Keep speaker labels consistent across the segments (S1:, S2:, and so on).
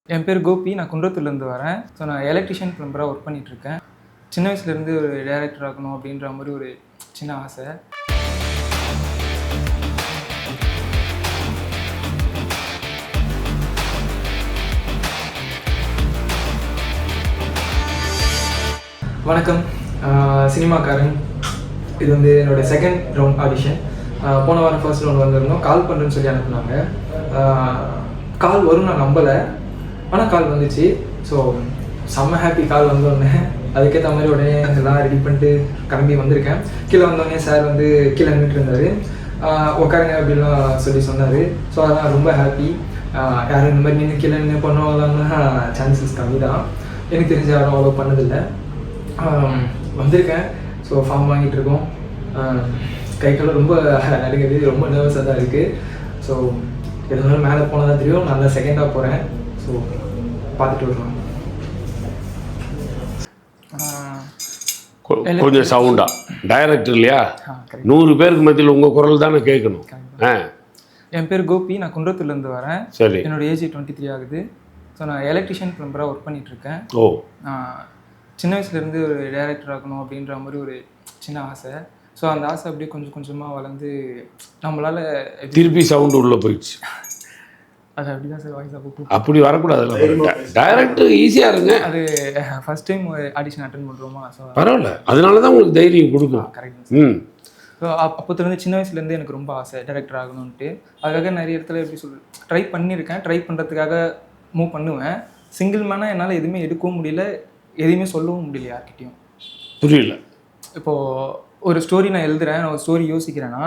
S1: என் பேர் கோபி. நான் குன்றத்தூர்லேருந்து வரேன். ஸோ நான் எலக்ட்ரிஷியன் ப்ளம்பராக ஒர்க் பண்ணிகிட்ருக்கேன். சின்ன வயசுலேருந்து ஒரு டைரக்டர் ஆகணும் அப்படின்ற மாதிரி ஒரு சின்ன ஆசை. வணக்கம், சினிமாக்காரன். இது வந்து என்னோடய செகண்ட் ரவுண்ட் ஆடிஷன். போன வாரம் ஃபர்ஸ்ட் ரவுண்ட் வந்திருந்தோம். கால் பண்ணுறேன்னு சொல்லி அனுப்புனாங்க. கால் வரும் நான் நம்பலை, ஆனால் கால் வந்துச்சு. ஸோ செம்ம ஹாப்பி. கால் வந்தோடனே அதுக்கேற்ற மாதிரி உடனே எல்லாம் ரெடி பண்ணிட்டு கிளம்பி வந்திருக்கேன். கீழே வந்தோடனே சார் வந்து கீழே நின்றுட்டு இருந்தார். உட்காருங்க அப்படின்லாம் சொல்லி சொன்னார். ஸோ அதெல்லாம் ரொம்ப ஹாப்பி. யாரும் இந்த மாதிரி நின்று கீழே நின்று பண்ணுவாங்களான்னா சான்சஸ் கம்மி தான். எனக்கு தெரிஞ்ச யாரும் அவ்வளோ பண்ணதில்லை. வந்திருக்கேன். ஸோ ஃபார்ம் வாங்கிட்டு இருக்கோம். கைக்கால ரொம்ப நடுங்குது, ரொம்ப நர்வஸாக தான் இருக்குது. ஸோ எதுனாலும் மேலே போனால் தான் தெரியும். நான் தான் செகண்டாக போகிறேன். ஸோ பார்த்துட்டு வருவோம்.
S2: கொஞ்சம் சவுண்டா டைரக்டர் இல்லையா? 100 பேருக்கு மத்தியில் உங்கள் குரல் தானே கேட்கணும்.
S1: என் பேர் கோபி. நான் குன்றத்தூர்லேருந்து வரேன்.
S2: சரி.
S1: என்னோட ஏஜ் 23 ஆகுது. ஸோ நான் எலக்ட்ரிஷியன் ப்ளம்பராக ஒர்க் பண்ணிகிட்ருக்கேன்.
S2: ஓ.
S1: சின்ன வயசுலேருந்து ஒரு டைரக்டர் ஆகணும் அப்படின்ற மாதிரி ஒரு சின்ன ஆசை. ஸோ அந்த ஆசை அப்படியே கொஞ்சம் கொஞ்சமாக வளர்ந்து நம்மளால்
S2: திருப்பி சவுண்டு உள்ளே போயிடுச்சு.
S1: அது அப்படி தான் சார் வாய்ஸ் அப்போ
S2: அப்படி வரக்கூடாதுல்ல. டைரக்டர் ஈஸியாக இருங்க.
S1: அது ஃபஸ்ட் டைம் ஆடிஷன் அட்டன் பண்ணுறோமா. ஸோ
S2: பரவாயில்ல, அதனால தான் உங்களுக்கு தைரியம் கொடுக்கும்.
S1: கரெக்ட். ஸோ அப்போத்துலேருந்து சின்ன வயசுலேருந்து எனக்கு ரொம்ப ஆசை டைரக்டர் ஆகணும்ன்ட்டு. அதுக்காக நிறைய இடத்துல எப்படி ட்ரை பண்ணியிருக்கேன். ட்ரை பண்ணுறதுக்காக மூவ் பண்ணுவேன். சிங்கிள் மேனாக என்னால் எதுவுமே எடுக்கவும் முடியல, எதுவுமே சொல்லவும் முடியல யார்கிட்டையும்.
S2: புரியல.
S1: இப்போது ஒரு ஸ்டோரி நான் எழுதுகிறேன், நான் ஒரு ஸ்டோரி யோசிக்கிறேன்னா,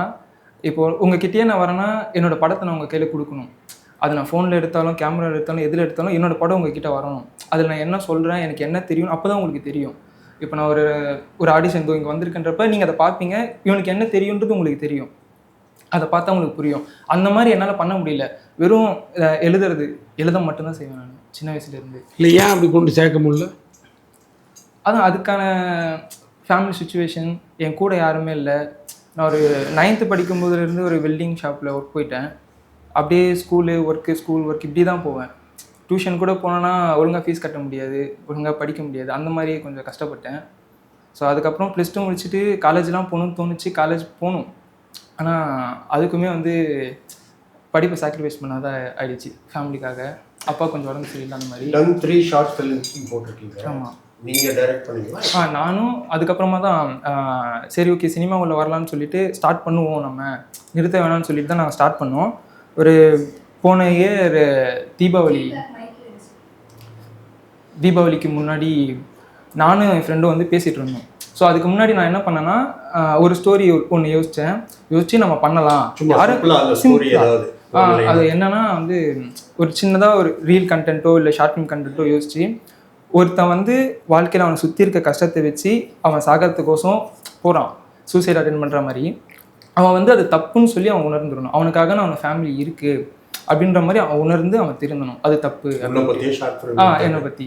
S1: இப்போது உங்ககிட்டயே நான் வரேன்னா என்னோடய படத்தை நான் உங்கள் கையில் கொடுக்கணும். அது நான் ஃபோனில் எடுத்தாலும் கேமரா எடுத்தாலும் எதில் எடுத்தாலும் என்னோடய படம் உங்ககிட்ட வரணும். அதில் நான் என்ன சொல்கிறேன், எனக்கு என்ன தெரியும், அப்போ தான் உங்களுக்கு தெரியும். இப்போ நான் ஒரு ஆடிஷன் இங்கே வந்திருக்கின்றப்ப நீங்கள் அதை பார்ப்பீங்க, இவனுக்கு என்ன தெரியுன்றது உங்களுக்கு தெரியும். அதை பார்த்தா உங்களுக்கு புரியும். அந்த மாதிரி என்னால் பண்ண முடியல. வெறும் எழுத மட்டும்தான் செய்வேன் நான் சின்ன வயசுலேருந்து.
S2: இல்லை, ஏன் அப்படி கொண்டு சேர்க்க முடியல?
S1: அதான் அதுக்கான ஃபேமிலி சுச்சுவேஷன். என் கூட யாருமே இல்லை. நான் ஒரு 9th படிக்கும்போதுலேருந்து ஒரு வெல்டிங் ஷாப்பில் ஒர்க் போயிட்டேன். அப்படியே ஸ்கூல் ஒர்க் இப்படி தான் போவேன். டியூஷன் கூட போனேன்னா ஒழுங்காக ஃபீஸ் கட்ட முடியாது, ஒழுங்காக படிக்க முடியாது. அந்த மாதிரி கொஞ்சம் கஷ்டப்பட்டேன். ஸோ அதுக்கப்புறம் +2 முடிச்சுட்டு காலேஜ்லாம் போகணுன்னு தோணுச்சு. காலேஜ் போகணும், ஆனால் அதுக்குமே வந்து படிப்பை சாக்ரிஃபைஸ் பண்ணாதான் ஆயிடுச்சு ஃபேமிலிக்காக. அப்பா கொஞ்சம் உடம்பு சரியில்லை. அந்த மாதிரி
S3: 3 ஷார்ட் ஃபிலிம்ஸ் போட்டிருக்கீங்க.
S1: ஆமாம்.
S3: நீங்கள் டைரக்ட் பண்ணீங்களா?
S1: நானும் அதுக்கப்புறமா தான் சரி ஓகே சினிமாவில் வரலான்னு சொல்லிட்டு ஸ்டார்ட் பண்ணுவோம், நம்ம நிறுத்த வேணாம்னு சொல்லிட்டு தான் நாங்கள் ஸ்டார்ட் பண்ணோம். ஒரு போன இயர் தீபாவளிக்கு முன்னாடி நானும் என் ஃப்ரெண்டும் வந்து பேசிகிட்டு இருந்தோம். ஸோ அதுக்கு முன்னாடி நான் என்ன பண்ணேன்னா, ஒரு ஸ்டோரி ஒன்று யோசித்து நம்ம பண்ணலாம். அது என்னன்னா வந்து ஒரு சின்னதாக ஒரு ரீல் கண்டென்ட்டோ இல்லை ஷார்ட் ஃபிலிம் கண்டென்ட்டோ யோசித்து, ஒருத்தன் வந்து வாழ்க்கையில் அவனை சுற்றி இருக்க கஷ்டத்தை வச்சு அவன் சாகிறதுக்கோசம் போகிறான், சூசைட் அட்டென்ட் பண்ணுற மாதிரி. அவன் வந்து அது தப்புன்னு சொல்லி அவன் உணர்ந்துடணும். அவனுக்காக நான் அவன் ஃபேமிலி இருக்குது அப்படின்ற மாதிரி அவன் உணர்ந்து அவன் திருந்தணும். அது தப்பு. என்னை பற்றி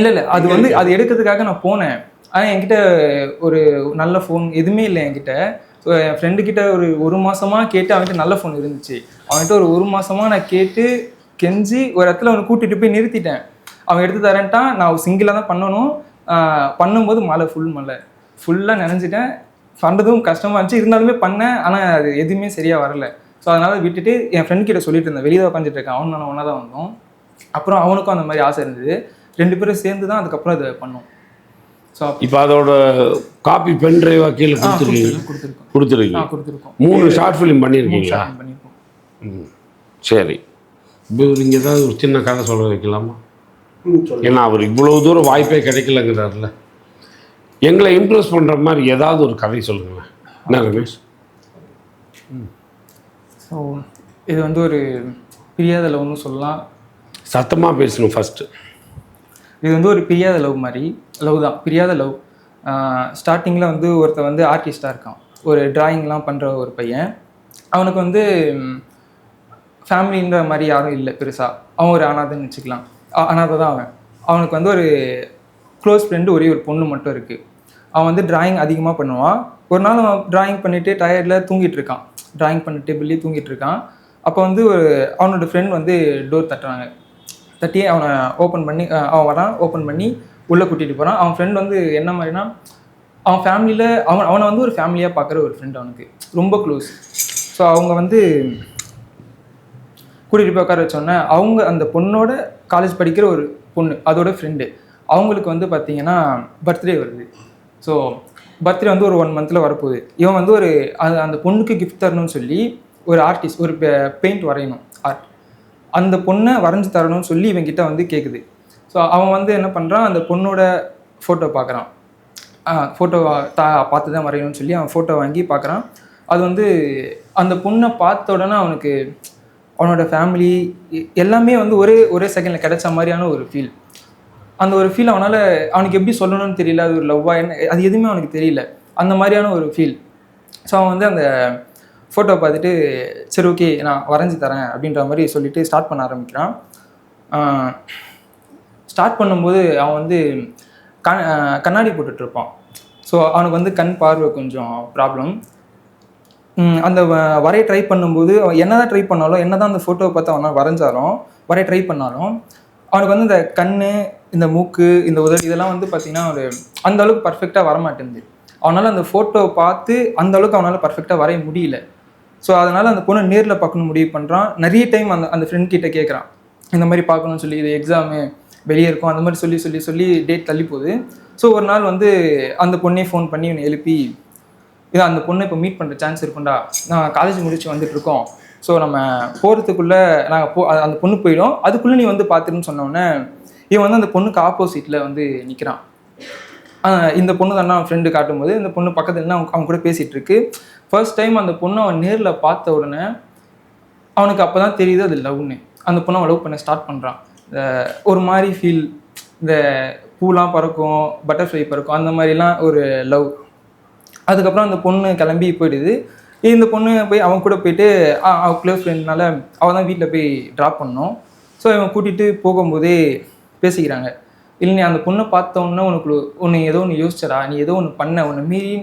S1: இல்லை அது வந்து அது எடுக்கிறதுக்காக நான் போனேன். ஆனால் என்கிட்ட ஒரு நல்ல ஃபோன் எதுவுமே இல்லை என்கிட்ட. ஸோ என் ஃப்ரெண்டுக்கிட்ட ஒரு மாதமாக கேட்டு அவன்கிட்ட நல்ல ஃபோன் இருந்துச்சு. அவன்கிட்ட ஒரு மாதமாக நான் கேட்டு கெஞ்சி ஒரு இடத்துல அவனை கூட்டிகிட்டு போய் நிறுத்திட்டேன். அவன் எடுத்து தரேன்ட்டான். நான் சிங்கிளாக தான் பண்ணணும். பண்ணும்போது மழை ஃபுல்லாக நினைஞ்சிட்டேன். பண்ணுறதும் கஷ்டமாக இருந்துச்சு, இருந்தாலுமே பண்ணேன். ஆனால் அது எதுவுமே சரியாக வரலை. ஸோ அதனால் விட்டுட்டு என் ஃப்ரெண்ட்கிட்ட சொல்லிட்டு இருந்தேன், வெளியே தான் உட்காந்துட்டு இருக்கேன். நான் ஒன்றா தான் வந்தோம். அப்புறம் அவனுக்கும் அந்த மாதிரி ஆசை இருந்தது. 2 பேரும் சேர்ந்து தான் அதுக்கப்புறம் இதை பண்ணோம். ஸோ
S2: இப்போ அதோட காப்பி பென் டிரைவாக கீழே கொடுத்துருக்கோம். 3 ஷார்ட் ஃபிலிம் பண்ணியிருக்கீங்களா? சரி. இப்போ நீங்கள் ஏதாவது ஒரு சின்ன கதை சொல்ல வைக்கலாமா? ஏன்னா அவர் இவ்வளோ தூரம் வாய்ப்பே கிடைக்கலங்கிறாருல. எங்களை இம்ப்ரெஸ் பண்ணுற மாதிரி ஏதாவது ஒரு கதை சொல்லுங்களேன். என்ன ரமேஷ்?
S1: ஸோ இது வந்து ஒரு பிரியாத லவ்னு சொல்லலாம்.
S2: சத்தமாக பேசணும் ஃபஸ்ட்டு.
S1: இது வந்து ஒரு பிரியாத லவ் தான். பிரியாத லவ். ஸ்டார்டிங்கில் வந்து ஒருத்தர் வந்து ஆர்டிஸ்டாக இருக்கான், ஒரு டிராயிங்லாம் பண்ணுற ஒரு பையன். அவனுக்கு வந்து ஃபேமிலின்ற மாதிரி யாரும் இல்லை பெருசாக. அவன் ஒரு அனாதைன்னு வச்சுக்கலாம். அனாதை தான் அவன். அவனுக்கு வந்து ஒரு க்ளோஸ் ஃப்ரெண்டு ஒரே ஒரு பொண்ணு மட்டும் இருக்குது. அவன் வந்து டிராயிங் அதிகமாக பண்ணுவான். ஒரு நாள் அவன் டிராயிங் பண்ணிவிட்டு டயர்டில் தூங்கிட்டு இருக்கான். டிராயிங் பண்ண டேபிள்லேயே தூங்கிட்டு இருக்கான். அப்போ வந்து அவனோட ஃப்ரெண்ட் வந்து டோர் தட்டுறாங்க. தட்டி அவனை ஓப்பன் பண்ணி அவன் வரான். ஓப்பன் பண்ணி உள்ளே கூட்டிகிட்டு போகிறான். அவன் ஃப்ரெண்ட் வந்து என்ன மாதிரினா அவன் ஃபேமிலியில் அவனை வந்து ஒரு ஃபேமிலியாக பார்க்குற ஒரு ஃப்ரெண்ட் அவனுக்கு ரொம்ப க்ளோஸ். ஸோ அவங்க வந்து கூட்டிகிட்டு போய் உட்கார வச்சோன்னே அவங்க அந்த பொண்ணோட காலேஜ் படிக்கிற ஒரு பொண்ணு அதோட ஃப்ரெண்டு அவங்களுக்கு வந்து பார்த்திங்கன்னா பர்த்டே வருது. ஸோ பர்த்டே வந்து ஒரு 1 மந்தில் வரப்போகுது. இவன் வந்து அந்த பொண்ணுக்கு கிஃப்ட் தரணும்னு சொல்லி ஒரு ஆர்டிஸ்ட் ஒரு பெயிண்ட் வரையணும் ஆர்ட். அந்த பொண்ணை வரைஞ்சி தரணும்னு சொல்லி இவங்கிட்ட வந்து கேட்குது. ஸோ அவன் வந்து என்ன பண்ணுறான், அந்த பொண்ணோட ஃபோட்டோ பார்க்குறான். ஃபோட்டோ பார்த்து தான் வரையணும்னு சொல்லி அவன் ஃபோட்டோ வாங்கி பார்க்குறான். அது வந்து அந்த பொண்ணை பார்த்த உடனே அவனுக்கு அவனோட ஃபேமிலி எல்லாமே வந்து ஒரே செகண்டில் கிடைச்ச மாதிரியான ஒரு ஃபீல். அந்த ஒரு ஃபீல் அவனுக்கு எப்படி சொல்லணும்னு தெரியல. அது ஒரு லவ்வாக என்ன அது எதுவுமே அவனுக்கு தெரியல. அந்த மாதிரியான ஒரு ஃபீல். ஸோ அவன் வந்து அந்த ஃபோட்டோ பார்த்துட்டு சரி ஓகே நான் வரைஞ்சி தரேன் அப்படின்ற மாதிரி சொல்லிவிட்டு ஸ்டார்ட் பண்ண ஆரம்பிக்கிறான். ஸ்டார்ட் பண்ணும்போது அவன் வந்து கண்ணாடி போட்டுட்ருப்பான். ஸோ அவனுக்கு வந்து கண் பார்வை கொஞ்சம் ப்ராப்ளம். அந்த வரைய ட்ரை பண்ணும்போது அவன் என்ன தான் ட்ரை பண்ணாலும் என்ன தான் அந்த ஃபோட்டோவை பார்த்து அவனால் வரைஞ்சாலும் வரைய ட்ரை பண்ணாலும் அவனுக்கு வந்து இந்த கண், இந்த மூக்கு, இந்த உதடு இதெல்லாம் வந்து பார்த்திங்கன்னா அந்த அளவுக்கு பர்ஃபெக்டாக வரமாட்டேங்குது. அவனால் அந்த ஃபோட்டோவை பார்த்து அந்த அளவுக்கு அவனால் பர்ஃபெக்டாக வரைய முடியல. ஸோ அதனால் அந்த பொண்ணை நேரில் பார்க்கணும் முடிவு பண்ணுறான். நிறைய டைம் அந்த ஃப்ரெண்ட் கிட்டே கேட்குறான் இந்த மாதிரி பார்க்கணும்னு சொல்லி. இது எக்ஸாமு வெளியே இருக்கும் அந்த மாதிரி சொல்லி டேட் தள்ளி போகுது. ஸோ ஒரு நாள் வந்து அந்த பொண்ணே ஃபோன் பண்ணி இவனை எழுப்பி இதான் அந்த பொண்ணை இப்போ மீட் பண்ணுற சான்ஸ் இருக்குண்டா, நான் காலேஜ் முடிச்சு வந்துட்டுருக்கோம். ஸோ நம்ம போகிறதுக்குள்ளே நாங்கள் அந்த பொண்ணு போயிடும், அதுக்குள்ளே நீ வந்து பார்த்துருன்னு சொன்னோடனே இவன் வந்து அந்த பொண்ணுக்கு ஆப்போசிட்டில் வந்து நிற்கிறான். இந்த பொண்ணு தானே அவன் ஃப்ரெண்டு காட்டும்போது இந்த பொண்ணு பக்கத்துலன்னா அவன் கூட பேசிகிட்டு இருக்கு. ஃபர்ஸ்ட் டைம் அந்த பொண்ணை அவன் நேரில் பார்த்த உடனே அவனுக்கு அப்போ தான் தெரியுது அது லவ்னு. அந்த பொண்ணை அவன் லவ் பண்ண ஸ்டார்ட் பண்ணுறான். ஒரு மாதிரி ஃபீல், இந்த பூலாம் பறக்கும், பட்டர்ஃப்ளை பறக்கும், அந்த மாதிரிலாம் ஒரு லவ். அதுக்கப்புறம் அந்த பொண்ணு கிளம்பி போயிடுது. இந்த பொண்ணு போய் அவன் கூட போயிட்டு அவன் க்ளோஸ் ஃப்ரெண்ட்னால அவன் தான் வீட்டில் போய் ட்ராப் பண்ணோம். ஸோ இவன் கூட்டிகிட்டு போகும்போதே பேசிக்கிறாங்க. இல்லை நீ அந்த பொண்ணை பார்த்தோன்னே உன்னை ஏதோ ஒன்று யோசிச்சடா, நீ ஏதோ ஒன்று பண்ண, உன்னை மீறி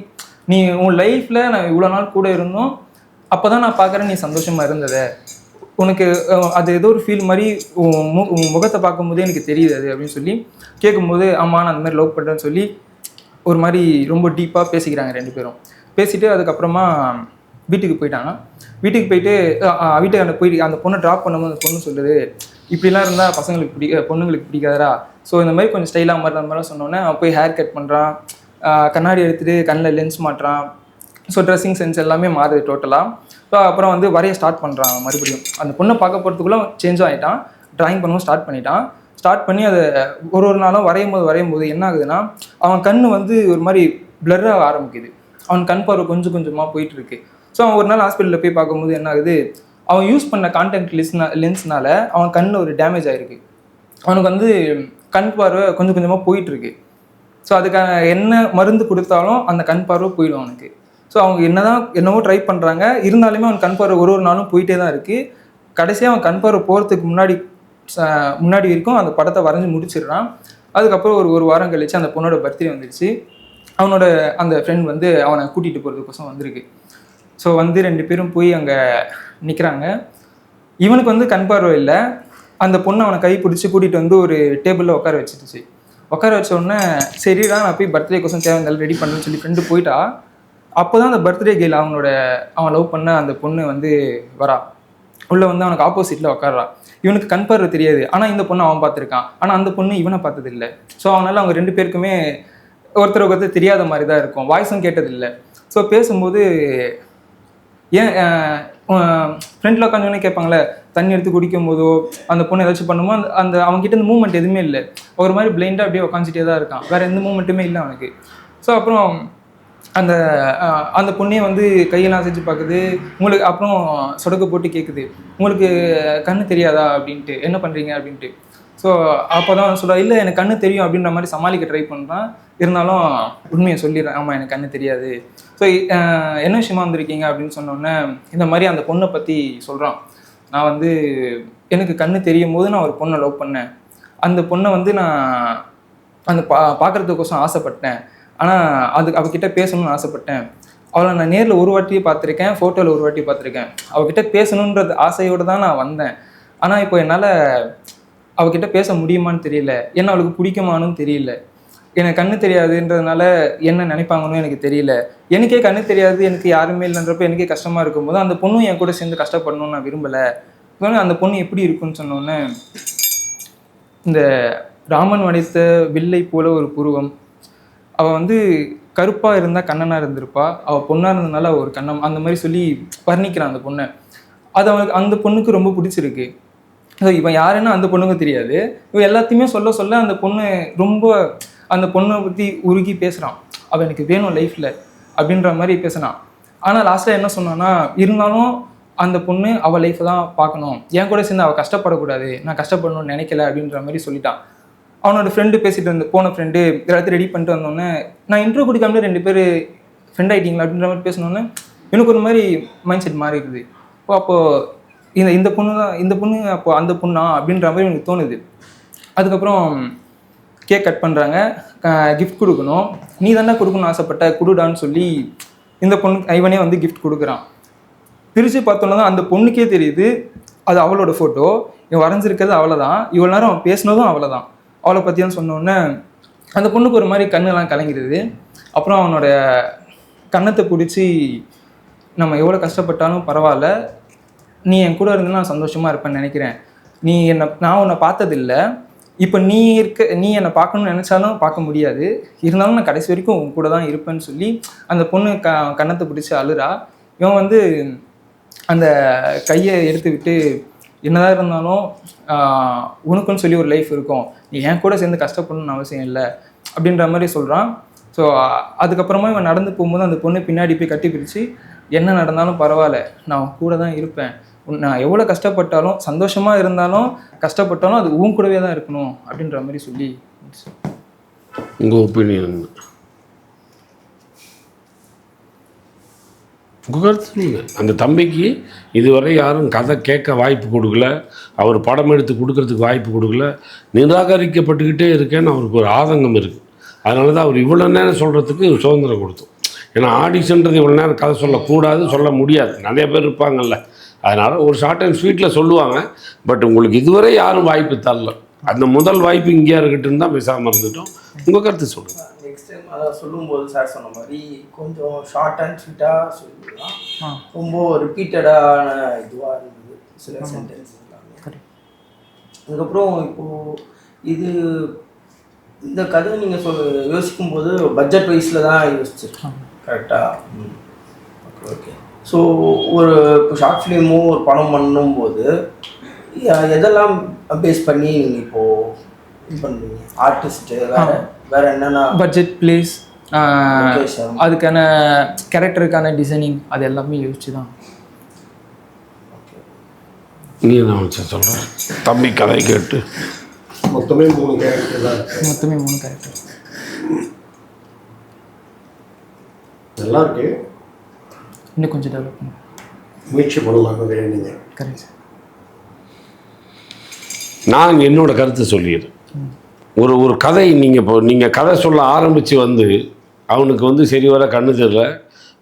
S1: நீ உன் லைஃப்பில் நான் இவ்வளோ நாள் கூட இருந்தோம், அப்போ தான் நான் பார்க்குறேன் நீ சந்தோஷமாக இருந்ததை, உனக்கு அது ஏதோ ஒரு ஃபீல் மாதிரி உன் முகத்தை பார்க்கும்போதே எனக்கு தெரியுது அது அப்படின்னு சொல்லி கேட்கும்போது ஆமாம் நான் அந்த மாதிரி லவ் பண்ணுறேன்னு சொல்லி ஒரு மாதிரி ரொம்ப டீப்பாக பேசிக்கிறாங்க 2 பேரும். பேசிட்டு அதுக்கப்புறமா வீட்டுக்கு போயிட்டாங்க. வீட்டுக்கு போயிட்டு வீட்டுக்கு போயிட்டு அந்த பொண்ணை ட்ராப் பண்ணும்போது அந்த பொண்ணு சொல்லுது இப்படிலாம் இருந்தால் பொண்ணுங்களுக்கு பிடிக்காதரா, ஸோ இந்த மாதிரி கொஞ்சம் ஸ்டைலாக மாதிரி அந்த மாதிரிலாம் சொன்னோன்னே அவன் போய் ஹேர் கட் பண்ணுறான், கண்ணாடி எடுத்துகிட்டு கண்ணில் லென்ஸ் மாட்டுறான். ஸோ ட்ரெஸ்ஸிங் சென்ஸ் எல்லாமே மாறுது டோட்டலாக. ஸோ அப்புறம் வந்து வரைய ஸ்டார்ட் பண்ணுறான். மறுபடியும் அந்த பொண்ணை பார்க்க போகிறதுக்குள்ளே சேஞ்ச் ஆகிட்டான். ட்ராயிங் பண்ணவும் ஸ்டார்ட் பண்ணிட்டான். ஸ்டார்ட் பண்ணி அதை ஒரு நாளும் வரையும் போது என்ன ஆகுதுன்னா அவன் கண் வந்து ஒரு மாதிரி பிளர்ராக ஆரம்பிக்குது. அவன் கண் பார்வை கொஞ்சம் கொஞ்சமாக போயிட்டுருக்கு. ஸோ அவன் ஒரு நாள் ஹாஸ்பிட்டலில் போய் பார்க்கும்போது என்ன ஆகுது, அவன் யூஸ் பண்ண கான்டாக்ட் லென்ஸ்னால அவன் கண் ஒரு டேமேஜ் ஆகிருக்கு. அவனுக்கு வந்து கண் பார்வை கொஞ்சம் கொஞ்சமாக போயிட்டுருக்கு. ஸோ அதுக்கான என்ன மருந்து கொடுத்தாலும் அந்த கண் பார்வை போயிடும் அவனுக்கு. ஸோ அவங்க என்னவோ ட்ரை பண்ணுறாங்க, இருந்தாலுமே அவன் கண் பார்வை ஒரு நாளும் போயிட்டே தான் இருக்குது. கடைசியாக அவன் கண் பார்வை போகிறதுக்கு முன்னாடி வரைக்கும் அந்த படத்தை வரைஞ்சி முடிச்சிடுறான். அதுக்கப்புறம் ஒரு வாரம் கழிச்சு அந்த பொண்ணோட பர்த்டே வந்துடுச்சு. அவனோட அந்த ஃப்ரெண்ட் வந்து அவனை கூட்டிகிட்டு போகிறதுக்கோசம் வந்திருக்கு. ஸோ வந்து 2 பேரும் போய் அங்கே நிற்கிறாங்க. இவனுக்கு வந்து கண் பார்வை இல்லை. அந்த பொண்ணு அவனை கை பிடிச்சி கூட்டிகிட்டு வந்து ஒரு டேபிளில் உட்கார வச்சுட்டுச்சு. உட்கார வச்ச உடனே சரிடா நான் போய் பர்த்டேக்கோசம் தேவைந்தாலும் ரெடி பண்ணுறேன்னு சொல்லி ஃப்ரெண்டு போயிட்டா. அப்போ தான் அந்த பர்த்டே கேர்ள் அவன் லவ் பண்ண அந்த பொண்ணு வந்து வரா. உள்ளே வந்து அவனுக்கு ஆப்போசிட்டில் உட்காடுறான். இவனுக்கு கண் பார்வை தெரியாது, ஆனால் இந்த பொண்ணு அவன் பார்த்துருக்கான், ஆனால் அந்த பொண்ணு இவனை பார்த்ததில்லை. ஸோ அவனால் அவங்க 2 பேருக்குமே ஒருத்தர் தெரியாத மாதிரி தான் இருக்கும், வாய்ஸும் கேட்டதில்லை. ஸோ பேசும்போது ஏன் ஃப்ரெண்டில் உட்காந்தோடனே கேட்பாங்களே தண்ணி எடுத்து குடிக்கும் போதோ அந்த பொண்ணு ஏதாச்சும் பண்ணுமோ அந்த அவங்ககிட்ட இந்த மூவ்மெண்ட் எதுவுமே இல்லை. ஒரு மாதிரி பிளைண்டாக அப்படியே உட்காந்துட்டே தான் இருக்கான், வேறு எந்த மூவ்மெண்ட்டுமே இல்லை அவனுக்கு. ஸோ அப்புறம் அந்த பொண்ணையே வந்து கையெல்லாம் செஞ்சு பார்க்குது. உங்களுக்கு அப்புறம் சொடக்கு போட்டு கேட்குது, உங்களுக்கு கண்ணு தெரியாதா அப்படின்ட்டு, என்ன பண்ணுறீங்க அப்படின்ட்டு. ஸோ அப்போ தான் சொல்ல இல்லை எனக்கு கண்ணு தெரியும் அப்படின்ற மாதிரி சமாளிக்க ட்ரை பண்ணுறான். இருந்தாலும் உண்மையை சொல்லிடுறேன், ஆமாம் எனக்கு கண்ணு தெரியாது. ஸோ என்ன விஷயமா வந்திருக்கீங்க அப்படின்னு சொன்னோடனே இந்த மாதிரி அந்த பொண்ணை பற்றி சொல்கிறான். நான் வந்து எனக்கு கண்ணு தெரியும் போது நான் ஒரு பொண்ணை லவ் பண்ணேன். அந்த பொண்ணை வந்து நான் அந்த பார்க்குறதுக்கோசம் ஆசைப்பட்டேன். ஆனால் அவகிட்ட பேசணும்னு ஆசைப்பட்டேன். அவளை நான் நேரில் ஒரு வாட்டியே பார்த்துருக்கேன், ஃபோட்டோவில் ஒரு வாட்டி பார்த்துருக்கேன். அவகிட்ட பேசணுன்றது ஆசையோடு தான் நான் வந்தேன். ஆனால் இப்போ என்னால் அவகிட்ட பேச முடியுமான்னு தெரியல, என்ன அவளுக்கு பிடிக்குமானும் தெரியல. எனக்கு கண்ணு தெரியாதுன்றதுனால என்ன நினைப்பாங்கன்னு எனக்கு தெரியல. எனக்கே கண்ணு தெரியாது, எனக்கு யாருமே இல்லைன்றப்ப எனக்கே கஷ்டமாக இருக்கும்போது அந்த பொண்ணும் என் கூட சேர்ந்து கஷ்டப்படணும்னு நான் விரும்பலை. அந்த பொண்ணு எப்படி இருக்குன்னு சொன்னோன்னே, இந்த ராமன் வடித்த வில்லை போல ஒரு புருவம், அவள் வந்து கருப்பாக இருந்தால் கண்ணனாக இருந்திருப்பா, அவள் பொண்ணாக இருந்ததுனால ஒரு கண்ணம், அந்த மாதிரி சொல்லி வர்ணிக்கிறான் அந்த பொண்ணை. அது அவனுக்கு அந்த பொண்ணுக்கு ரொம்ப பிடிச்சிருக்கு. ஸோ இவன் யாருன்னு அந்த பொண்ணுக்கு தெரியாது. இவன் எல்லாத்தையுமே சொல்ல சொல்ல அந்த பொண்ணு ரொம்ப அந்த பொண்ணை பற்றி உருகி பேசுகிறான். அவள் எனக்கு வேணும் லைஃப்பில் அப்படின்ற மாதிரி பேசுனான். ஆனால் லாஸ்ட்டில் என்ன சொன்னான்னா, இருந்தாலும் அந்த பொண்ணு அவள் லைஃப்பை தான் பார்க்கணும், என் கூட சேர்ந்து அவள் கஷ்டப்படக்கூடாது, நான் கஷ்டப்படணும்னு நினைக்கல அப்படின்ற மாதிரி சொல்லிட்டான். அவனோட ஃப்ரெண்டு பேசிட்டு போன ஃப்ரெண்டு எல்லாத்தையும் ரெடி பண்ணிட்டு வந்தோடனே, நான் இன்ட்ரோ கொடுக்காமலே 2 பேர் ஃப்ரெண்ட் ஆகிட்டீங்களா அப்படின்ற மாதிரி பேசினோன்னே எனக்கு ஒரு மாதிரி மைண்ட் செட் மாறி இருக்குது. அப்போது இந்த பொண்ணு அப்போ அந்த பொண்ணா அப்படின்ற மாதிரி எனக்கு தோணுது. அதுக்கப்புறம் கேக் கட் பண்ணுறாங்க, கிஃப்ட் கொடுக்கணும், நீ தானே கொடுக்கணும்னு ஆசைப்பட்ட கொடுடான்னு சொல்லி இந்த பொண்ணு இவனே வந்து கிஃப்ட் கொடுக்குறான். பிரித்து பார்த்தோன்னா தான் அந்த பொண்ணுக்கே தெரியுது அது அவளோட ஃபோட்டோ, இவன் வரைஞ்சிருக்கிறது அவளை தான், இவ்வளோ நேரம் அவன் பேசினதும் அவளை தான். அவளை பற்றியான்னு சொன்னோடனே அந்த பொண்ணுக்கு ஒரு மாதிரி கண்ணெல்லாம் கலங்கிடுது. அப்புறம் அவனோட கன்னத்தை பிடிச்சி, நம்ம எவ்வளோ கஷ்டப்பட்டாலும் பரவாயில்ல, நீ என் கூட இருந்தாலும் நான் சந்தோஷமாக இருப்பேன்னு நினைக்கிறேன், நான் உன்னை பார்த்ததில்லை, இப்போ நீ என்னை பார்க்கணுன்னு நினச்சாலும் பார்க்க முடியாது, இருந்தாலும் நான் கடைசி வரைக்கும் உன் கூட தான் இருப்பேன்னு சொல்லி அந்த பொண்ணு கன்னத்தை பிடிச்சி அழுறா. இவன் வந்து அந்த கையை எடுத்து விட்டு, என்னதான் இருந்தாலும் உனக்குன்னு சொல்லி ஒரு லைஃப் இருக்கும், நீ என் கூட சேர்ந்து கஷ்டப்படணும்னு அவசியம் இல்லை அப்படின்ற மாதிரி சொல்கிறான். ஸோ அதுக்கப்புறமா இவன் நடந்து போகும்போது அந்த பொண்ணு பின்னாடி போய் கட்டி பிரித்து, என்ன நடந்தாலும் பரவாயில்ல, நான் கூட தான் இருப்பேன், நான் எவ்வளோ கஷ்டப்பட்டாலும் சந்தோஷமாக இருந்தாலும் கஷ்டப்பட்டாலும் அது உன் கூடவே தான் இருக்கணும் அப்படின்ற மாதிரி சொல்லி.
S2: உங்கள் ஒப்பீனியன்? உங்கள் கருத்து சொல்லுங்கள். அந்த தம்பிக்கு இதுவரை யாரும் கதை கேட்க வாய்ப்பு கொடுக்கல, அவர் படம் எடுத்து கொடுக்கறதுக்கு வாய்ப்பு கொடுக்கல, நிராகரிக்கப்பட்டுக்கிட்டே இருக்கேன்னு அவருக்கு ஒரு ஆதங்கம் இருக்குது. அதனால தான் அவர் இவ்வளோ நேரம் சொல்கிறதுக்கு சுதந்திரம் கொடுத்தோம். ஏன்னா ஆடிஷன்றது இவ்வளோ நேரம் கதை சொல்லக்கூடாது, சொல்ல முடியாது, நிறைய பேர் இருப்பாங்கல்ல. அதனால் ஒரு ஷார்ட் அண்ட் ஸ்வீட்டில் சொல்லுவாங்க. பட் உங்களுக்கு இதுவரை யாரும் வாய்ப்பு தரல, அந்த முதல் வாய்ப்பு இங்கேயா இருக்கட்டுன்னு தான் பேசாமல் இருந்துட்டோம். உங்கள் கருத்து சொல்லுங்கள்.
S4: நெக்ஸ்ட் டைம் அதான் சொல்லும்போது சார் சொன்ன மாதிரி கொஞ்சம் ஷார்ட் அண்ட் ஸ்வீட்டாக சொல்லலாம், ரொம்ப ரிப்பீட்டடான இதுவாக இருந்தது சில சென்டென்ஸ் எல்லாமே. அதுக்கப்புறம் இப்போது இந்த கதை நீங்கள் யோசிக்கும்போது பட்ஜெட் வைஸில் தான் யோசிச்சிருக்கேன் கரெக்டாக? ஓகே. ஸோ இப்போ ஷார்ட் ஃபிலிமோ ஒரு படம் பண்ணும்போது எதெல்லாம் பேஸ் பண்ணி நீங்கள் இப்போது இது பண்ணுறீங்க? ஆர்டிஸ்ட்டு வேறு என்னென்னா
S1: பட்ஜெட், பிளேஸ், அதுக்கான கேரக்டருக்கான டிசைனிங், அது எல்லாமே யோசிச்சு தான்.
S2: நீ என்ன நினச்சா சொல்கிறேன்? தம்பி கதை கேட்டு
S3: மொத்தமே 3 கேரக்டர் தான்.
S1: மொத்தமே 3 கேரக்டர்
S3: நல்லா இருக்கு.
S1: இன்னும் கொஞ்சம் டெவலப் பண்ணுங்க,
S3: முயற்சி பண்ணலாம். நீங்கள்
S1: கரெக்ட்.
S2: நான் என்னோட கருத்தை சொல்லிடுறேன். ஒரு கதை நீங்கள் கதை சொல்ல ஆரம்பித்து அவனுக்கு சரி வர கண்ணு தெரியல,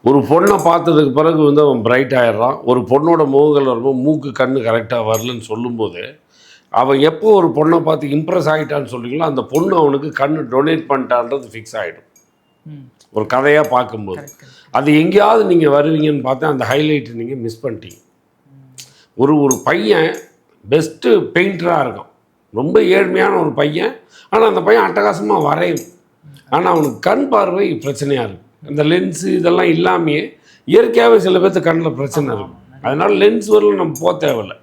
S2: ஒரு பொண்ணை பார்த்ததுக்கு பிறகு அவன் பிரைட் ஆகிடுறான், ஒரு பொண்ணோட முகங்கள் வரும்போது மூக்கு கண்ணு கரெக்டாக வரலன்னு சொல்லும்போது அவன் எப்போ ஒரு பொண்ணை பார்த்து இம்ப்ரெஸ் ஆகிட்டான்னு சொல்கிறீங்களோ அந்த பொண்ணு அவனுக்கு கண்ணு டொனேட் பண்ணிட்டான்றது ஃபிக்ஸ் ஆகிடும். ஒரு கதையாக பார்க்கும்போது அது எங்கேயாவது நீங்கள் வருவீங்கன்னு பார்த்தா அந்த ஹைலைட்டு நீங்கள் மிஸ் பண்ணிட்டீங்க. ஒரு பையன் பெஸ்ட்டு பெயிண்டராக இருக்கும், ரொம்ப ஏழ்மையான ஒரு பையன், ஆனால் அந்த பையன் அட்டகாசமாக வரையும், ஆனால் அவனுக்கு கண் பார்வை பிரச்சனையாக இருக்கும். அந்த லென்ஸு இதெல்லாம் இல்லாமையே இயற்கையாகவே சில பேர்த்து கண்ணில் பிரச்சனை இருக்கும். அதனால் லென்ஸ் வரல நம்ம போக தேவையில்லை.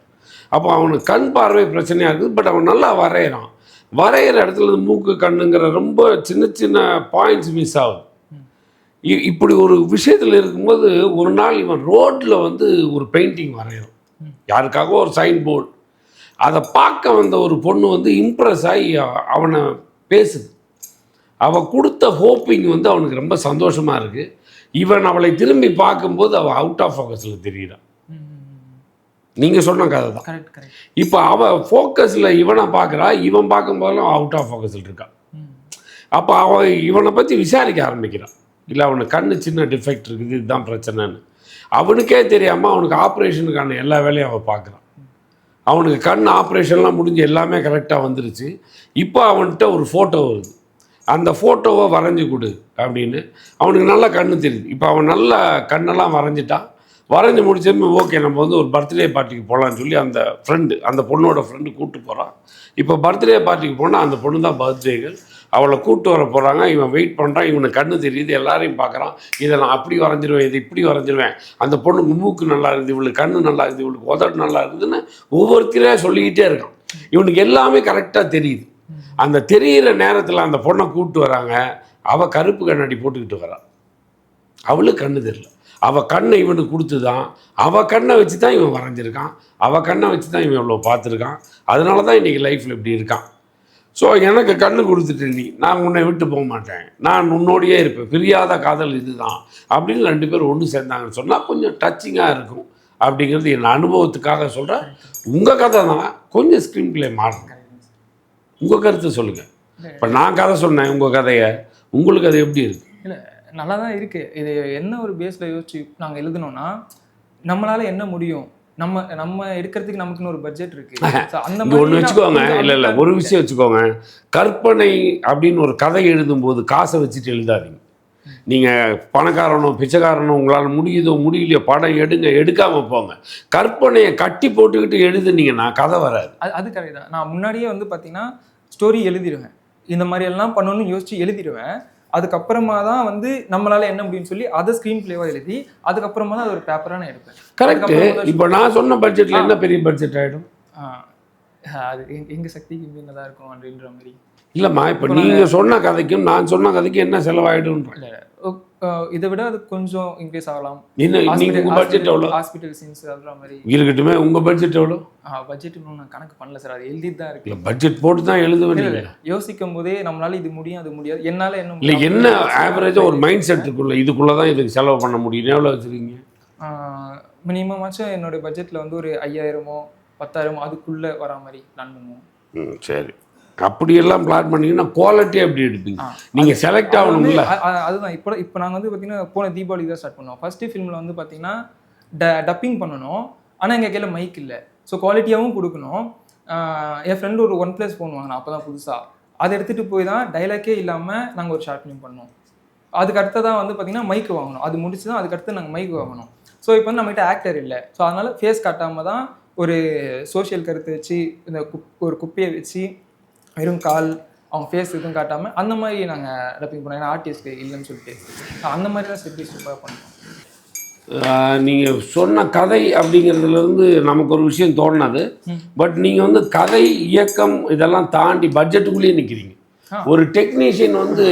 S2: அப்போ அவனுக்கு கண் பார்வை பிரச்சனையாக இருக்குது. பட் அவன் நல்லா வரைகிறான், வரைகிற இடத்துல மூக்கு கண்ணுங்கிற ரொம்ப சின்ன சின்ன பாயிண்ட்ஸ் மிஸ் ஆகுது. இப்படி ஒரு விஷயத்தில் இருக்கும்போது ஒரு நாள் இவன் ரோட்டில் ஒரு பெயிண்டிங் வரைகிறான், யாருக்காக ஒரு சைன் போர்டு. அதை பார்க்க வந்த ஒரு பொண்ணு இம்ப்ரெஸ் ஆகி அவனை பேசுது. அவள் கொடுத்த ஹோப்பிங் அவனுக்கு ரொம்ப சந்தோஷமாக இருக்குது. இவன் அவளை திரும்பி பார்க்கும்போது அவள் அவுட் ஆஃப் ஃபோக்கஸில் தெரியுறான். நீங்கள் சொன்ன கதை தான். இப்போ அவள் ஃபோக்கஸில் இவனை பார்க்குறா, இவன் பார்க்கும்போதெல்லாம் அவுட் ஆஃப் ஃபோக்கஸில் இருக்கான். அப்போ அவன் இவனை பற்றி விசாரிக்க ஆரம்பிக்கிறான். இல்லை அவனுக்கு கண்ணு சின்ன டிஃபெக்ட் இருக்குது, இதுதான் பிரச்சனைன்னு அவனுக்கே தெரியாமல் அவனுக்கு ஆப்ரேஷனுக்கான எல்லா வேலையும் அவன் பார்க்குறான். அவனுக்கு கண் ஆப்ரேஷன்லாம் முடிஞ்சு எல்லாமே கரெக்டாக வந்துருச்சு. இப்போ அவன்கிட்ட ஒரு ஃபோட்டோ வருது, அந்த ஃபோட்டோவை வரைஞ்சி கொடு அப்படின்னு. அவனுக்கு நல்லா கண்ணு தெரியுது. இப்போ அவன் நல்ல கண்ணெல்லாம் வரைஞ்சிட்டான். வரைஞ்சி முடிச்சதுமே ஓகே நம்ம வந்து ஒரு பர்த்டே பார்ட்டிக்கு போகலான்னு சொல்லி அந்த ஃப்ரெண்டு, அந்த பொண்ணோட ஃப்ரெண்டு கூப்பிட்டு போகிறான். இப்போ பர்த்டே பார்ட்டிக்கு போனால் அந்த பொண்ணு தான் பர்த்டேகள், அவளை கூப்பிட்டு வர போகிறாங்க. இவன் வெயிட் பண்ணுறான், இவனுக்கு கண்ணு தெரியுது, எல்லாரையும் பார்க்குறான். இதை நான் அப்படி வரைஞ்சிருவேன், இது இப்படி வரைஞ்சிருவேன், அந்த பொண்ணுக்கு மூக்கு நல்லா இருக்குது, இவளுக்கு கண்ணு நல்லா இருக்குது, இவளுக்கு உதடு நல்லா இருக்குதுன்னு ஒவ்வொருத்தரையே சொல்லிக்கிட்டே இருக்கான். இவனுக்கு எல்லாமே கரெக்டாக தெரியுது. அந்த தெரிகிற நேரத்தில் அந்த பொண்ணை கூப்பிட்டு வராங்க. அவள் கருப்பு கண்ணாடி போட்டுக்கிட்டு வரான். அவளுக்கு கண்ணு தெரியல. அவள் கண்ணை இவனுக்கு கொடுத்து தான், அவள் கண்ணை வச்சு தான் இவன் வரைஞ்சிருக்கான், அவள் கண்ணை வச்சு தான் இவன் இவ்வளோ பார்த்துருக்கான். அதனால தான் இன்றைக்கி லைஃப்பில் இப்படி இருக்கான். ஸோ எனக்கு கண்ணு கொடுத்துட்டு நீ, நான் உன்னை விட்டு போக மாட்டேன், நான் உன்னோடையே இருப்பேன், பிரியாத காதல் இதுதான் அப்படின்னு 2 பேர் ஒன்று சேர்ந்தாங்கன்னு சொன்னால் கொஞ்சம் டச்சிங்காக இருக்கும். அப்படிங்கிறது என் அனுபவத்துக்காக சொல்கிறேன். உங்கள் கதை தான் கொஞ்சம் ஸ்க்ரீன் பிளே மாறுங்க. உங்கள் கருத்தை சொல்லுங்கள். இப்போ நான் கதை சொன்னேன் உங்கள் கதையை, உங்களுக்கு அது எப்படி இருக்குது?
S1: இல்லை நல்லா தான் இருக்குது. இது என்ன ஒரு பேஸில் யோசிச்சு நாங்கள் எழுதணும்னா, நம்மளால் என்ன முடியும், நம்ம எடுக்கிறதுக்கு நமக்குன்னு ஒரு பட்ஜெட் இருக்குது. அந்த மாதிரி
S2: ஒன்று வச்சுக்கோங்க. இல்லை ஒரு விஷயம் வச்சுக்கோங்க. கற்பனை அப்படின்னு ஒரு கதை எழுதும்போது காசை வச்சுட்டு எழுதாதீங்க. நீங்கள் பணக்காரனோ பிச்சைக்காரனோ உங்களால் முடியுதோ முடியலையோ படம் எடுக்காமல் போங்க. கற்பனையை கட்டி போட்டுக்கிட்டு எழுதுனீங்கன்னா கதை வராது.
S1: அது கரெக்ட் தான். நான் முன்னாடியே வந்து பார்த்தீங்கன்னா ஸ்டோரி எழுதிடுவேன், இந்த மாதிரி எல்லாம் பண்ணணும்னு யோசிச்சு எழுதிடுவேன். அதுக்கப்புறமா தான் வந்து நம்மளால என்ன முடியும்னு சொல்லி அதை ஸ்க்ரீன் பிளேவாக எழுதி அதுக்கப்புறமா தான் அது ஒரு பேப்பராக நான் எடுப்பேன்.
S2: கரெக்ட். இப்போ நான் சொன்ன பட்ஜெட்டில் என்ன பெரிய பட்ஜெட் ஆகிடும்?
S1: அது எங்கள் சக்திக்கு மீனதாக இருக்கும் அப்படின்ற மாதிரி.
S2: இல்லைம்மா, இப்போ நீங்கள் சொன்ன கதைக்கும் நான் சொன்ன கதைக்கும் என்ன செலவாயிடும்?
S1: இதை விட அது கொஞ்சம் இன்க்ரீஸ் ஆகலாம்.
S2: உங்கள் பட்ஜெட் எவ்வளோ?
S1: ஹாஸ்பிட்டல் சீன்ஸ் அதுற மாதிரி
S2: இருக்கட்டுமே. உங்கள் பட்ஜெட் எவ்வளோ?
S1: பட்ஜெட் இன்னும் நான் கணக்கு பண்ணல சார், அது எழுதிட்டு தான் இருக்கு.
S2: பட்ஜெட் போட்டு தான் எழுதுவேன்.
S1: யோசிக்கும் போதே நம்மளால இது முடியும் அது முடியாது, என்னால் என்ன
S2: இல்லை என்ன ஆவரேஜாக ஒரு மைண்ட் செட் இருக்குள்ள, இதுக்குள்ளே தான் இதுக்கு செலவு பண்ண முடியும். எவ்வளோ வச்சுருக்கீங்க?
S1: மினிமம் ஆச்சும் என்னோட பட்ஜெட்டில் வந்து ஒரு 5000 10,000 அதுக்குள்ளே வரா மாதிரி பிளான் பண்ணுவோம்.
S2: சரி, அப்படியெல்லாம் பிளான் பண்ணிங்கன்னா குவாலிட்டியாக எப்படி எடுப்பீங்க? நீங்கள் செலக்ட் ஆகணும்ல.
S1: அதுதான் இப்போ நாங்கள் வந்து பார்த்தீங்கன்னா போன தீபாவளி தான் ஸ்டார்ட் பண்ணோம். ஃபஸ்ட்டு ஃபிலிமில் வந்து பார்த்தீங்கன்னா டப்பிங் பண்ணணும், ஆனால் எங்கள் கையில் மைக் இல்லை. ஸோ குவாலிட்டியாகவும் கொடுக்கணும். என் ஃப்ரெண்டு ஒரு OnePlus ஃபோன் வாங்கினேன் அப்போ தான் புதுசாக. அதை எடுத்துகிட்டு போய் தான் டைலாக்கே இல்லாமல் நாங்கள் ஒரு ஷார்ட் ஃபிலிம் பண்ணோம். அதுக்கு அடுத்து தான் வந்து பார்த்தீங்கன்னா மைக் வாங்கணும். அது முடிச்சு தான் அதுக்கடுத்து நாங்கள் மைக் வாங்கணும். ஸோ இப்போ வந்து நம்மகிட்ட ஆக்டர் இல்லை. ஸோ அதனால் ஃபேஸ் காட்டாமல் தான் ஒரு சோஷியல் கருத்தை வச்சு இந்த ஒரு குப்பையை வச்சு வெறும் கால் அவங்க ஃபேஸ் எதுவும் காட்டாமல் அந்த மாதிரி நாங்கள் டப்பிங் பண்ணோம். ஏன்னா ஆர்டிஸ்ட்டு இல்லைன்னு சொல்லிட்டு அந்த மாதிரி தான் ஸ்டெப் பை ஸ்டெப்பாக பண்ணோம்.
S2: நீங்கள் சொன்ன கதை அப்படிங்கிறதுலேருந்து நமக்கு ஒரு விஷயம் தோணுது. பட் நீங்கள் வந்து கதை இயக்கம் இதெல்லாம் தாண்டி பட்ஜெட்டுக்குள்ளேயே நிற்கிறீங்க. ஒரு டெக்னீஷியன் வந்து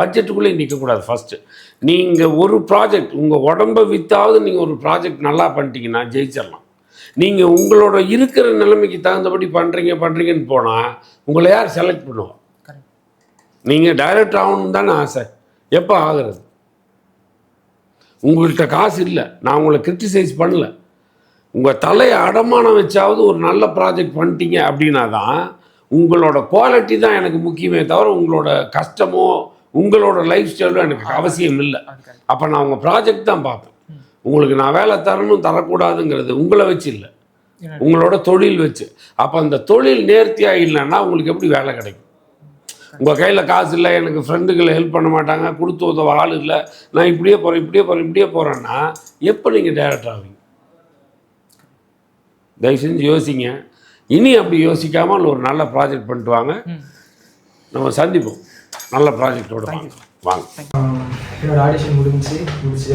S2: பட்ஜெட்டுக்குள்ளேயே நிற்கக்கூடாது. ஃபஸ்ட்டு நீங்கள் ஒரு ப்ராஜெக்ட் உங்கள் உடம்பை விற்றாவது நீங்கள் ஒரு ப்ராஜெக்ட் நல்லா பண்ணிட்டீங்கன்னா ஜெயிச்சிடலாம். நீங்கள் உங்களோட இருக்கிற நிலைமைக்கு தகுந்தபடி பண்ணுறீங்கன்னு போனால் உங்களை யார் செலக்ட் பண்ணுவோம்? நீங்கள் டைரக்டர் ஆகணும்னு தானே ஆசை. எப்போ ஆகிறது? உங்கள்கிட்ட காசு இல்லை, நான் உங்களை கிரிட்டிசைஸ் பண்ணல. உங்கள் தலையை அடமானம் வச்சாவது ஒரு நல்ல ப்ராஜெக்ட் பண்ணிட்டீங்க அப்படின்னா தான் உங்களோட குவாலிட்டி தான் எனக்கு முக்கியமே தவிர உங்களோட கஷ்டமோ உங்களோட லைஃப் ஸ்டைலோ எனக்கு அவசியம் இல்லை. அப்போ நான் உங்கள் ப்ராஜெக்ட் தான் பார்ப்பேன். உங்களுக்கு நான் வேலை தரணும் தரக்கூடாதுங்கிறது உங்களை வச்சு இல்லை, உங்களோட தொழில் வச்சு. அப்போ அந்த தொழில் நேர்த்தியாக இல்லைன்னா உங்களுக்கு எப்படி வேலை கிடைக்கும்? உங்கள் கையில் காசு இல்லை, எனக்கு ஃப்ரெண்டுகளை ஹெல்ப் பண்ண மாட்டாங்க, கொடுத்து உதவ ஆள் இல்லை, நான் இப்படியே போகிறேன்னா எப்போ நீங்கள் டைரக்டர் ஆவீங்க? தயவு செஞ்சு யோசிங்க. இனி அப்படி யோசிக்காமல் ஒரு நல்ல ப்ராஜெக்ட் பண்ணிட்டு வாங்க. நம்ம சந்திப்போம் நல்ல ப்ராஜெக்டோட. வாங்க.
S1: என்னோட ஆடிஷன் முடிஞ்சு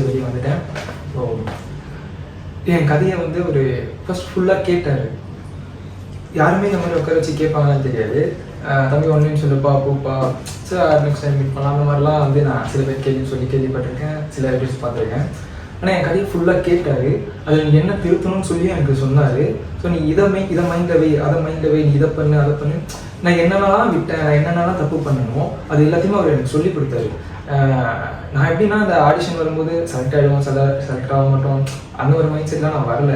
S1: வெளியே வந்துட்டேன். ஸோ என் கதையை வந்து ஒரு ஃபர்ஸ்ட் ஃபுல்லாக கேட்டார். யாருமே இந்த மாதிரி உட்கார வச்சு கேட்பாங்கன்னு தெரியாது. தம்பி ஒன்றையும் சொல்லுப்பா pupa sir next time meet பண்ணலாம், அந்த மாதிரிலாம் வந்து நான் சில பேர் கேள்விப்பட்டிருக்கேன், சில வீடியோஸ் பார்த்துருக்கேன். ஆனால் என் கதையை ஃபுல்லாக கேட்டார். அதில் நீங்கள் என்ன திருத்தணும்னு சொல்லி எனக்கு சொன்னார். ஸோ நீ இதை மைண்டில் வை, அதை மைண்டில் வை, நீ இதை பண்ணு அதை பண்ணு. நான் என்னென்னலாம் விட்டேன், நான் என்னென்னலாம் தப்பு பண்ணணுமோ அது எல்லாத்தையுமே அவர் எனக்கு சொல்லி கொடுத்தாரு. நான் எப்படின்னா அந்த ஆடிஷன் வரும்போது செலக்ட் ஆகிடுவோம், செலக்ட் ஆக மாட்டோம், அந்த ஒரு மைண்ட் செட்லாம் நான் வரல.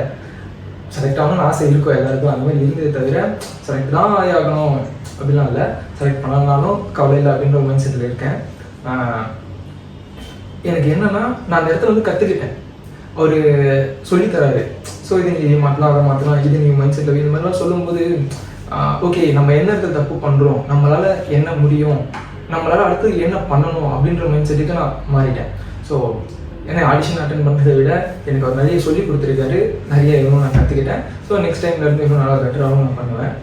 S1: செலக்ட் ஆகணும்னு ஆசை இருக்கும் எல்லாருக்கும், அந்த மாதிரி இருந்ததே தவிர செலக்ட் தான் ஆகணும் அப்படிலாம் இல்லை. செலக்ட் பண்ணாலும் கவலை இல்லை அப்படின்ற ஒரு மைண்ட் செட்டில் இருக்கேன். எனக்கு என்னன்னா நான் அந்த இடத்துல வந்து கற்றுக்கிட்டேன். அவர் சொல்லித்தராரு. ஸோ இது நீ மாற்றலாம், அதை மாற்றலாம், இது நீ மைண்ட் செட்டில் இந்த மாதிரிலாம் சொல்லும்போது ஓகே நம்ம என்ன இடத்துல தப்பு பண்ணுறோம், நம்மளால் என்ன முடியும், நம்மளால் அடுத்து என்ன பண்ணணும் அப்படின்ற மைண்ட் செட்டுக்கு நான் மாறிட்டேன். ஸோ ஏன்னா ஆடிஷன் அட்டன் பண்ணுறதை விட எனக்கு அவர் நிறைய சொல்லி கொடுத்துருக்காரு, நிறைய இன்னும் நான் கற்றுக்கிட்டேன். ஸோ நெக்ஸ்ட் டைம்ல இருந்து இன்னும் நல்லா பெட்டராகவும் நான் பண்ணுவேன்.